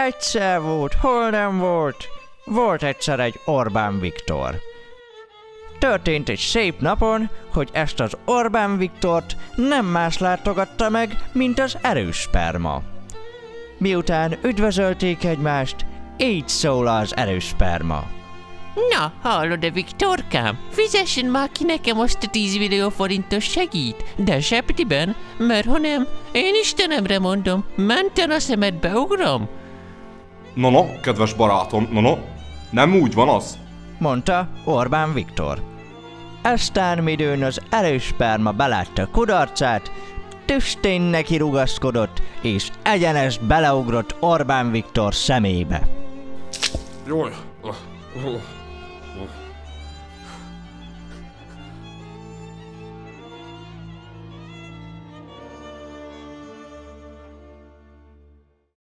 Egyszer volt, hol nem volt. Volt egyszer egy Orbán Viktor. Történt egy szép napon, hogy ezt az Orbán Viktort nem más látogatta meg, mint az erős sperma. Miután üdvözölték egymást, így szól az erős sperma. Na, hallod-e, Viktorkám? Fizessen már ki nekem azt a 10 millió forintos segít, de zsebtiben, mert ha nem, én Istenemre mondom, menten a szemedbe ugrom. No, kedves barátom, no, nem úgy van az? Mondta Orbán Viktor. Aztán midőn az erős sperma belátta kudarcát, tüstén neki rugaszkodott, és egyenes beleugrott Orbán Viktor szemébe. Jaj.